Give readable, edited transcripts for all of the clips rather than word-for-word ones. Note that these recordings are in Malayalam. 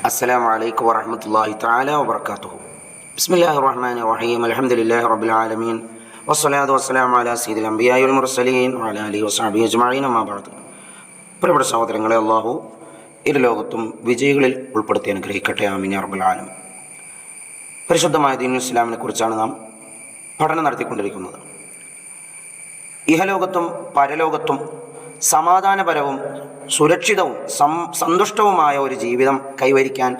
അസ്സലാമു അലൈക്കും വറഹ്മത്തുള്ളാഹി തആല വബറകാതുഹു. ബിസ്മില്ലാഹിർ റഹ്മാനിർ റഹീം. അൽഹംദുലില്ലാഹി റബ്ബിൽ ആലമീൻ വസ്സലാത്തു വസ്സലാമു അലാ സയ്യിദിൽ അംബിയാഇ വൽ മുർസലീൻ വഅലാ ആലിഹി വസഹ്ബിഹി അജ്മഈൻ. അമ്മാ ബഅദ്. പ്രിയപ്പെട്ട സഹോദരങ്ങളെ, അല്ലാഹു ഇരു ലോകത്തും വിജയികളിൽ ഉൾപ്പെടുത്തി അനുഗ്രഹിക്കട്ടെ. ആമീൻ യാ റബ്ബൽ ആലമീൻ. പരിശുദ്ധമായ ദീനുൽ ഇസ്ലാമിനെ കുറിച്ചാണ് നാം പഠനം നടത്തിക്കൊണ്ടിരിക്കുന്നത്. ഇഹലോകത്തും പരലോകത്തും സമാധാനപരവും സുരക്ഷിതവും സന്തുഷ്ടവുമായ ഒരു ജീവിതം കൈവരിക്കാൻ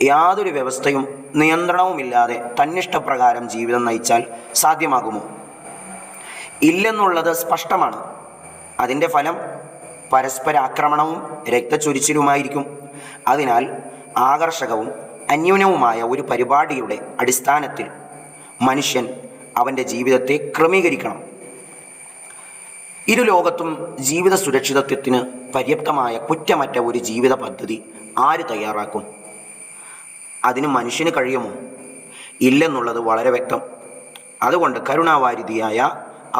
യാതൊരു വ്യവസ്ഥയും നിയന്ത്രണവുമില്ലാതെ തന്നിഷ്ടപ്രകാരം ജീവിതം നയിച്ചാൽ സാധ്യമാകുമോ? ഇല്ലെന്നുള്ളത് സ്പഷ്ടമാണ്. അതിൻ്റെ ഫലം പരസ്പര ആക്രമണവും രക്തച്ചൊരിച്ചിലുമായിരിക്കും. അതിനാൽ ആകർഷകവും അന്യൂനവുമായ ഒരു പരിപാടിയുടെ അടിസ്ഥാനത്തിൽ മനുഷ്യൻ അവൻ്റെ ജീവിതത്തെ ക്രമീകരിക്കണം. ഇരു ലോകത്തും ജീവിത സുരക്ഷിതത്വത്തിന് പര്യാപ്തമായ കുറ്റമറ്റ ഒരു ജീവിത പദ്ധതി ആര് തയ്യാറാക്കും? അതിന് മനുഷ്യന് കഴിയുമോ? ഇല്ലെന്നുള്ളത് വളരെ വ്യക്തം. അതുകൊണ്ട് കരുണാവാരിധിയായ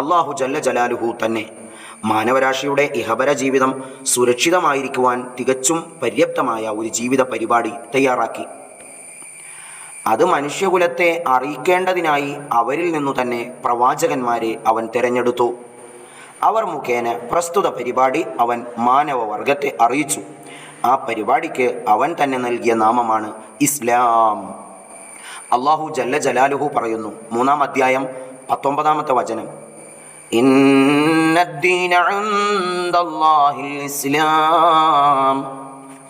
അല്ലാഹു ജല്ല ജലാലുഹു തന്നെ മാനവരാശിയുടെ ഇഹപര ജീവിതം സുരക്ഷിതമായിരിക്കുവാൻ തികച്ചും പര്യാപ്തമായ ഒരു ജീവിത പരിപാടി തയ്യാറാക്കി. അത് മനുഷ്യകുലത്തെ അറിയിക്കേണ്ടതിനായി അവരിൽ നിന്നു തന്നെ പ്രവാചകന്മാരെ അവൻ തിരഞ്ഞെടുത്തു. അവർ മുഖേന പ്രസ്തുത പരിപാടി അവൻ മാനവവർഗത്തെ അറിയിച്ചു. ആ പരിപാടിക്ക് അവൻ തന്നെ നൽകിയ നാമമാണ് ഇസ്ലാം. അല്ലാഹു ജല്ല ജലാലുഹു പറയുന്നു, 3-ാം അധ്യായം 19-ാമത്തെ വചനം, ഇന്നദ്ദീന ഇൻദല്ലാഹിൽ ഇസ്ലാം.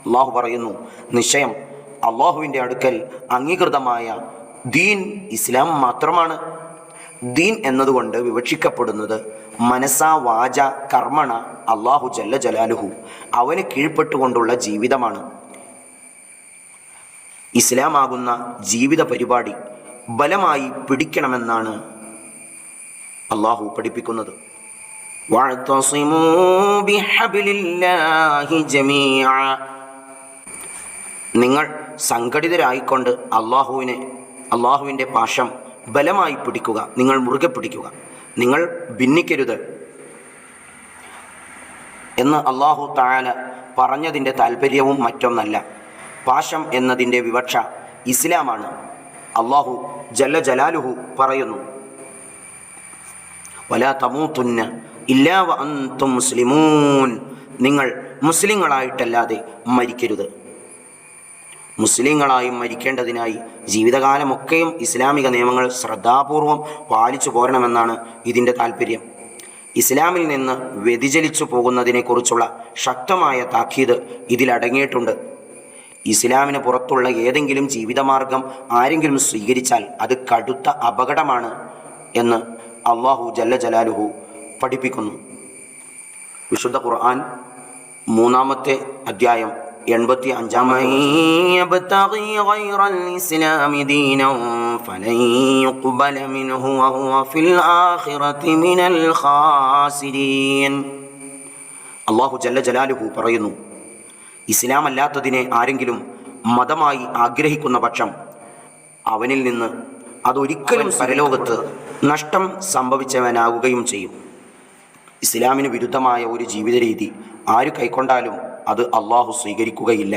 അല്ലാഹു പറയുന്നു, നിശ്ചയം അല്ലാഹുവിൻ്റെ അടുക്കൽ അംഗീകൃതമായ ദീൻ ഇസ്ലാം മാത്രമാണ്. ദീൻ എന്നതുകൊണ്ട് വിവക്ഷിക്കപ്പെടുന്നത് മനസ്സാ വാച കർമ്മണ അല്ലാഹു ജല്ല ജലാലുഹു അവന് കീഴ്പ്പെട്ടുകൊണ്ടുള്ള ജീവിതമാണ്. ഇസ്ലാമാകുന്ന ജീവിത പരിപാടി ബലമായി പിടിക്കണമെന്നാണ് അല്ലാഹു പഠിപ്പിക്കുന്നത്. വഅ്തസിമൂ ബിഹബ്ലില്ലാഹി ജമീഅ. നിങ്ങൾ സംഘടിതരായിക്കൊണ്ട് അല്ലാഹുവിൻ്റെ പാശം ബലമായി പിടിക്കുക, നിങ്ങൾ മുറുകെ പിടിക്കുക, നിങ്ങൾ ഭിന്നിക്കരുത് എന്ന് അല്ലാഹു തആല പറഞ്ഞതിൻ്റെ താല്പര്യവും മറ്റൊന്നല്ല. പാശം എന്നതിൻ്റെ വിവക്ഷ ഇസ്ലാമാണ്. അല്ലാഹു ജല്ല ജലാലുഹു പറയുന്നു, വലാ തമൂതുന്ന ഇല്ലാ വഅൻതും മുസ്ലിമൂൻ. നിങ്ങൾ മുസ്ലിങ്ങളായിട്ടല്ലാതെ മരിക്കരുത്. മുസ്ലിങ്ങളായും മരിക്കേണ്ടതിനായി ജീവിതകാലമൊക്കെയും ഇസ്ലാമിക നിയമങ്ങൾ ശ്രദ്ധാപൂർവം പാലിച്ചു പോരണമെന്നാണ് ഇതിൻ്റെ താല്പര്യം. ഇസ്ലാമിൽ നിന്ന് വ്യതിചലിച്ചു പോകുന്നതിനെക്കുറിച്ചുള്ള ശക്തമായ താക്കീത് ഇതിലടങ്ങിയിട്ടുണ്ട്. ഇസ്ലാമിന് പുറത്തുള്ള ഏതെങ്കിലും ജീവിതമാർഗം ആരെങ്കിലും സ്വീകരിച്ചാൽ അത് കടുത്ത അപകടമാണ് എന്ന് അല്ലാഹു ജല്ല ജലാലുഹു പഠിപ്പിക്കുന്നു. വിശുദ്ധ ഖുർആൻ 3-ാമത്തെ അധ്യായം 85-ാം അല്ലാഹു ജല്ല ജലാലുഹു പറയുന്നു, ഇസ്ലാം അല്ലാത്തതിനെ ആരെങ്കിലും മതമായി ആഗ്രഹിക്കുന്ന പക്ഷം അവനിൽ നിന്ന് അതൊരിക്കലും പരലോകത്ത് നഷ്ടം സംഭവിച്ചവനാകുകയും ചെയ്യും. ഇസ്ലാമിന് വിരുദ്ധമായ ഒരു ജീവിത രീതി ആര് കൈക്കൊണ്ടാലും അത് അല്ലാഹു സ്വീകരിക്കുകയില്ല.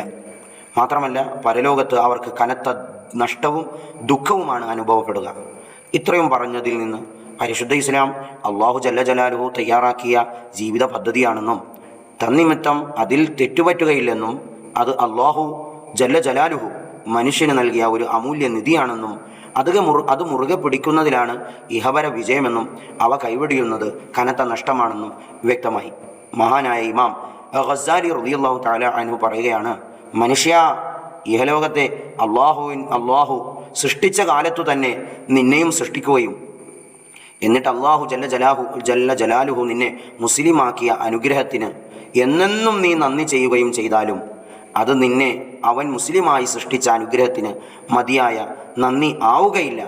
മാത്രമല്ല, പരലോകത്ത് അവർക്ക് കനത്ത നഷ്ടവും ദുഃഖവുമാണ് അനുഭവപ്പെടുക. ഇത്രയും പറഞ്ഞതിൽ നിന്ന് പരിശുദ്ധ ഇസ്ലാം അല്ലാഹു ജല്ല ജലാലുഹു തയ്യാറാക്കിയ ജീവിത പദ്ധതിയാണെന്നും തന്നിമിത്തം അതിൽ തെറ്റുപറ്റുകയില്ലെന്നും അത് അല്ലാഹു ജല്ല ജലാലുഹു മനുഷ്യന് നൽകിയ ഒരു അമൂല്യ നിധിയാണെന്നും അത് മുറുകെ പിടിക്കുന്നതിലാണ് ഇഹപര വിജയമെന്നും അവ കൈവെടിയുന്നത് കനത്ത നഷ്ടമാണെന്നും വ്യക്തമായി. മഹാനായ ഇമാം ഗസ്സാലി റളിയല്ലാഹു തആല അൻഹു പറയുകയാണ്, മനുഷ്യ, ഇഹലോകത്തെ അല്ലാഹു സൃഷ്ടിച്ച കാലത്തു തന്നെ നിന്നെയും സൃഷ്ടിക്കുകയും എന്നിട്ട് അല്ലാഹു ജല്ല ജലാലുഹു നിന്നെ മുസ്ലിമാക്കിയ അനുഗ്രഹത്തിന് എന്നെന്നും നീ നന്ദി ചെയ്യുകയും ചെയ്താലും അത് നിന്നെ അവൻ മുസ്ലിമായി സൃഷ്ടിച്ച അനുഗ്രഹത്തിന് മതിയായ നന്ദി ആവുകയില്ല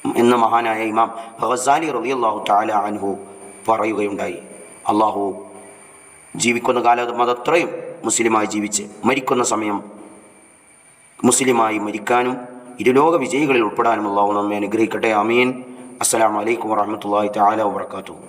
എന്ന് മഹാനായ ഇമാം ഗസ്സാലി റളിയല്ലാഹു തആല അൻഹു പറയുകയുണ്ടായി. അല്ലാഹു ജീവിക്കുന്ന കാലം അതത്രയും മുസ്ലിമായി ജീവിച്ച് മരിക്കുന്ന സമയം മുസ്ലിമായി മരിക്കാനും ഇരുലോക വിജയികളിൽ ഉൾപ്പെടാനും അല്ലാഹു നമ്മെ അനുഗ്രഹിക്കട്ടെ. ആമീൻ. അസ്സലാമു അലൈക്കും വറഹ്മത്തുള്ളാഹി തആല വബറകാതുഹു.